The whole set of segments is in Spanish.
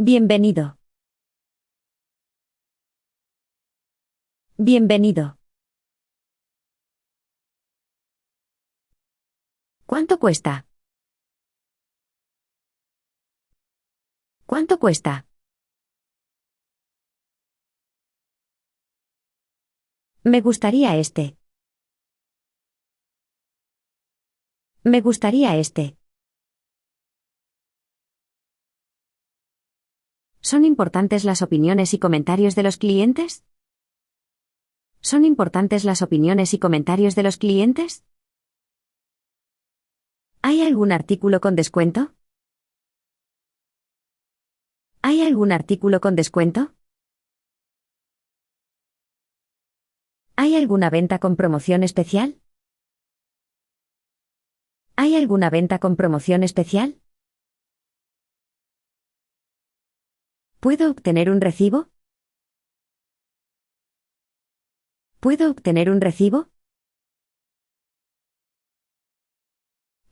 Bienvenido. Bienvenido. ¿Cuánto cuesta? ¿Cuánto cuesta? Me gustaría este. Me gustaría este. ¿Son importantes las opiniones y comentarios de los clientes? ¿Son importantes las opiniones y comentarios de los clientes? ¿Hay algún artículo con descuento? ¿Hay algún artículo con descuento? ¿Hay alguna venta con promoción especial? ¿Hay alguna venta con promoción especial? ¿Puedo obtener un recibo? ¿Puedo obtener un recibo?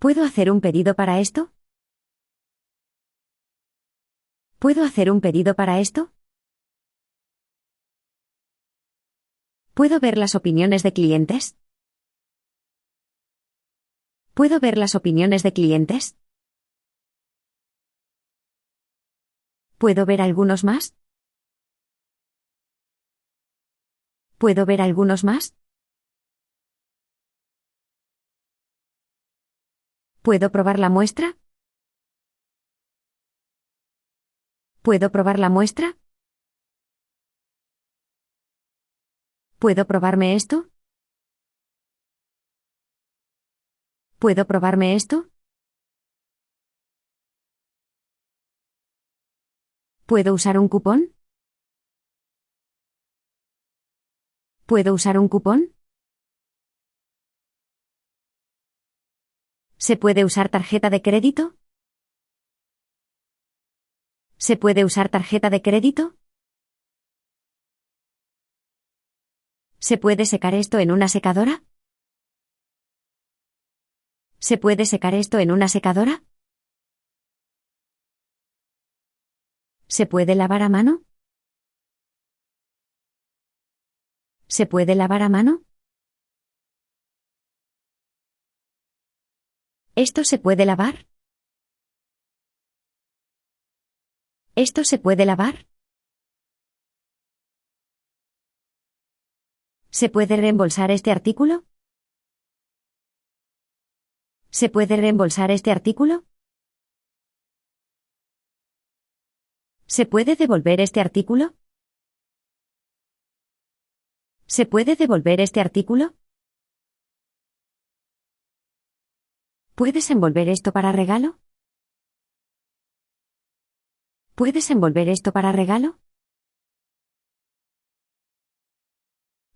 ¿Puedo hacer un pedido para esto? ¿Puedo hacer un pedido para esto? ¿Puedo ver las opiniones de clientes? ¿Puedo ver las opiniones de clientes? ¿Puedo ver algunos más? ¿Puedo ver algunos más? ¿Puedo probar la muestra? ¿Puedo probar la muestra? ¿Puedo probarme esto? ¿Puedo probarme esto? ¿Puedo usar un cupón? ¿Puedo usar un cupón? ¿Se puede usar tarjeta de crédito? ¿Se puede usar tarjeta de crédito? ¿Se puede secar esto en una secadora? ¿Se puede secar esto en una secadora? ¿Se puede lavar a mano? ¿Se puede lavar a mano? ¿Esto se puede lavar? ¿Esto se puede lavar? ¿Se puede reembolsar este artículo? ¿Se puede reembolsar este artículo? ¿Se puede devolver este artículo? ¿Se puede devolver este artículo? ¿Puedes envolver esto para regalo? ¿Puedes envolver esto para regalo?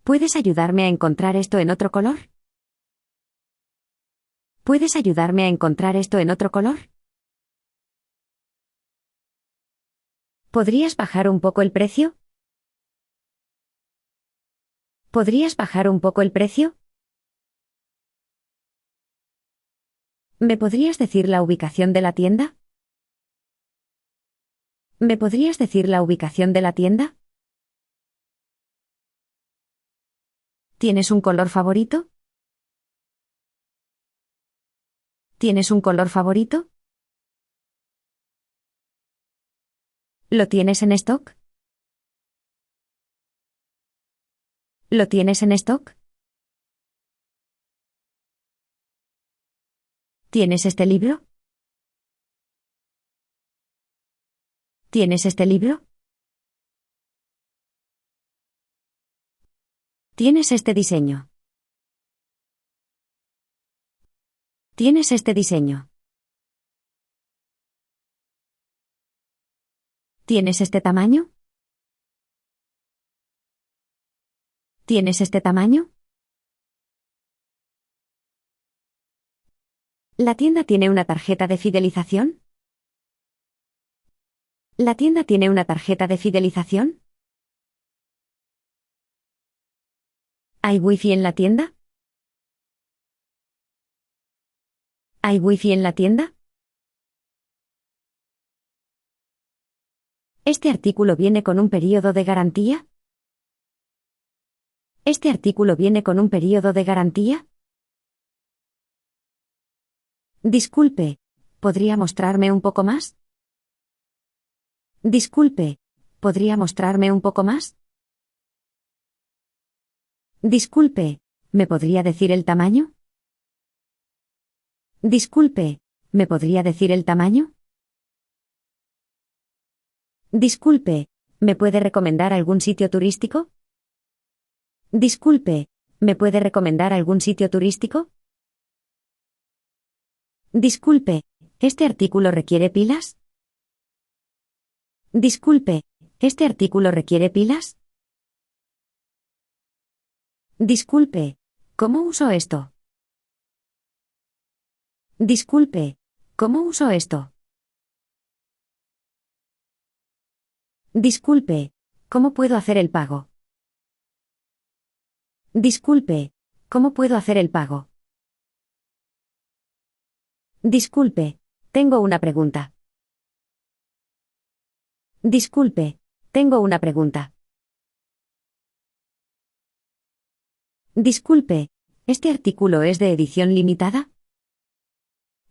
¿Puedes ayudarme a encontrar esto en otro color? ¿Puedes ayudarme a encontrar esto en otro color? ¿Podrías bajar un poco el precio? ¿Podrías bajar un poco el precio? ¿Me podrías decir la ubicación de la tienda? ¿Me podrías decir la ubicación de la tienda? ¿Tienes un color favorito? ¿Tienes un color favorito? ¿Lo tienes en stock? ¿Lo tienes en stock? ¿Tienes este libro? ¿Tienes este libro? ¿Tienes este diseño? ¿Tienes este diseño? ¿Tienes este tamaño? ¿Tienes este tamaño? ¿La tienda tiene una tarjeta de fidelización? ¿La tienda tiene una tarjeta de fidelización? ¿Hay wifi en la tienda? ¿Hay wifi en la tienda? ¿Este artículo viene con un período de garantía? ¿Este artículo viene con un período de garantía? Disculpe, ¿podría mostrarme un poco más? Disculpe, ¿podría mostrarme un poco más? Disculpe, ¿me podría decir el tamaño? Disculpe, ¿me podría decir el tamaño? Disculpe, ¿me puede recomendar algún sitio turístico? Disculpe, ¿me puede recomendar algún sitio turístico? Disculpe, ¿este artículo requiere pilas? Disculpe, ¿este artículo requiere pilas? Disculpe, ¿cómo uso esto? Disculpe, ¿cómo uso esto? Disculpe, ¿cómo puedo hacer el pago? Disculpe, ¿cómo puedo hacer el pago? Disculpe, tengo una pregunta. Disculpe, tengo una pregunta. Disculpe, ¿este artículo es de edición limitada?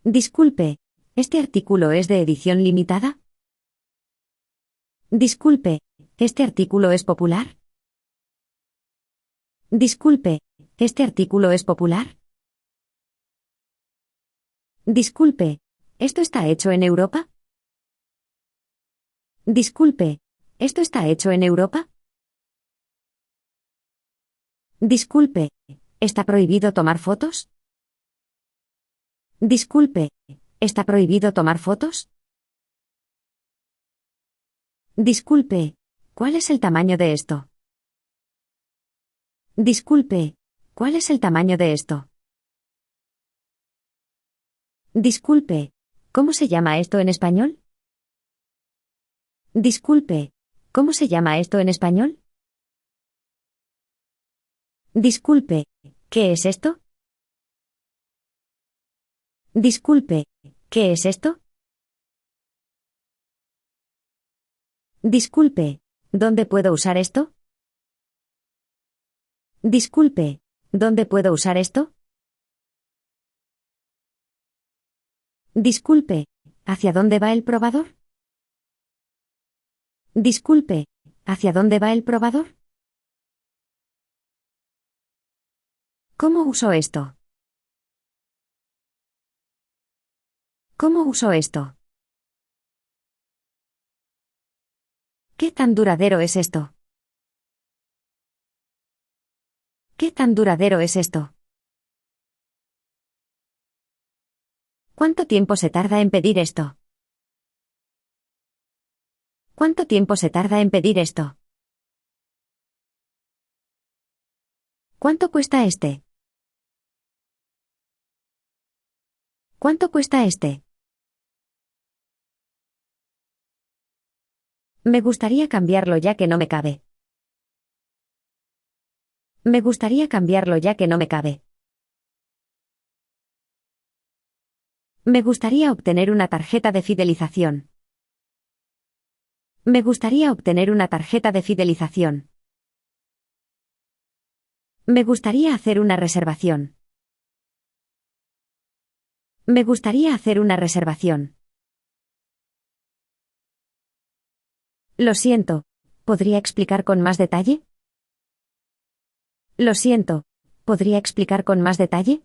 Disculpe, ¿este artículo es de edición limitada? Disculpe, ¿este artículo es popular? Disculpe, ¿este artículo es popular? Disculpe, ¿esto está hecho en Europa? Disculpe, ¿esto está hecho en Europa? Disculpe, ¿está prohibido tomar fotos? Disculpe, ¿está prohibido tomar fotos? Disculpe, ¿cuál es el tamaño de esto? Disculpe, ¿cuál es el tamaño de esto? Disculpe, ¿cómo se llama esto en español? Disculpe, ¿cómo se llama esto en español? Disculpe, ¿qué es esto? Disculpe, ¿qué es esto? Disculpe, ¿dónde puedo usar esto? Disculpe, ¿dónde puedo usar esto? Disculpe, ¿hacia dónde va el probador? Disculpe, ¿hacia dónde va el probador? ¿Cómo uso esto? ¿Cómo uso esto? ¿Qué tan duradero es esto? ¿Qué tan duradero es esto? ¿Cuánto tiempo se tarda en pedir esto? ¿Cuánto tiempo se tarda en pedir esto? ¿Cuánto cuesta este? ¿Cuánto cuesta este? Me gustaría cambiarlo ya que no me cabe. Me gustaría cambiarlo ya que no me cabe. Me gustaría obtener una tarjeta de fidelización. Me gustaría obtener una tarjeta de fidelización. Me gustaría hacer una reservación. Me gustaría hacer una reservación. Lo siento, ¿podría explicar con más detalle? Lo siento, ¿podría explicar con más detalle?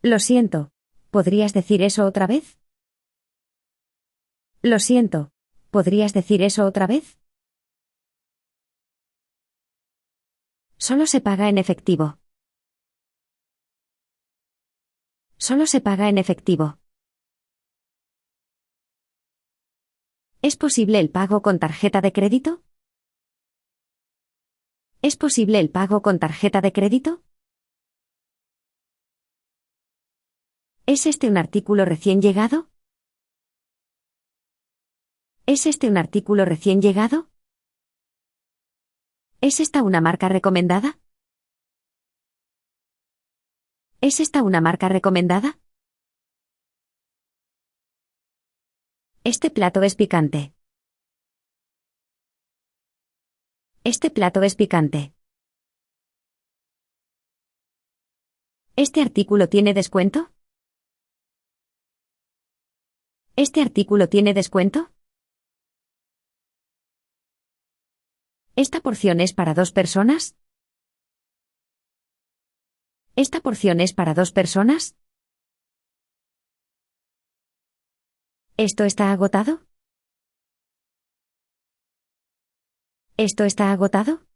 Lo siento, ¿podrías decir eso otra vez? Lo siento, ¿podrías decir eso otra vez? Solo se paga en efectivo. Solo se paga en efectivo. ¿Es posible el pago con tarjeta de crédito? ¿Es posible el pago con tarjeta de crédito? ¿Es este un artículo recién llegado? ¿Es este un artículo recién llegado? ¿Es esta una marca recomendada? ¿Es esta una marca recomendada? Este plato es picante. Este plato es picante. ¿Este artículo tiene descuento? ¿Este artículo tiene descuento? ¿Esta porción es para 2 personas? ¿Esta porción es para 2 personas? ¿Esto está agotado? ¿Esto está agotado?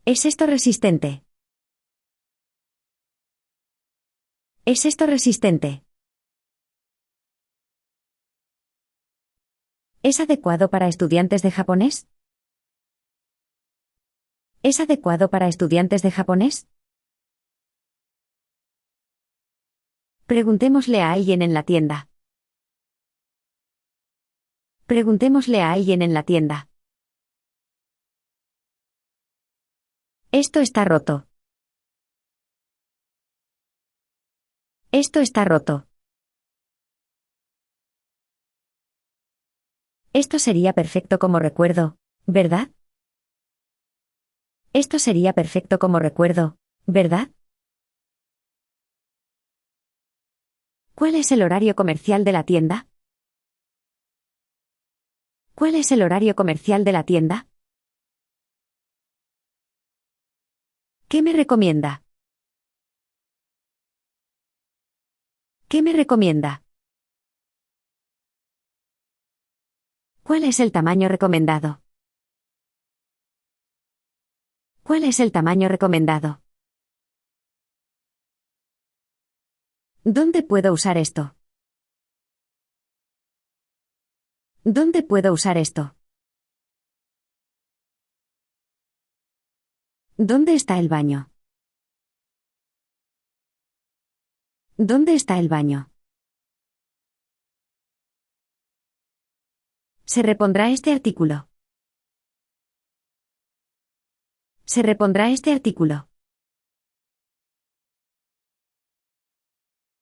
¿Es esto resistente? ¿Es esto resistente? ¿Es adecuado para estudiantes de japonés? ¿Es adecuado para estudiantes de japonés? Preguntémosle a alguien en la tienda. Preguntémosle a alguien en la tienda. Esto está roto. Esto está roto. Esto sería perfecto como recuerdo, ¿verdad? Esto sería perfecto como recuerdo, ¿verdad? ¿Cuál es el horario comercial de la tienda? ¿Cuál es el horario comercial de la tienda? ¿Qué me recomienda? ¿Qué me recomienda? ¿Cuál es el tamaño recomendado? ¿Cuál es el tamaño recomendado? ¿Dónde puedo usar esto? ¿Dónde puedo usar esto? ¿Dónde está el baño? ¿Dónde está el baño? Se repondrá este artículo. Se repondrá este artículo.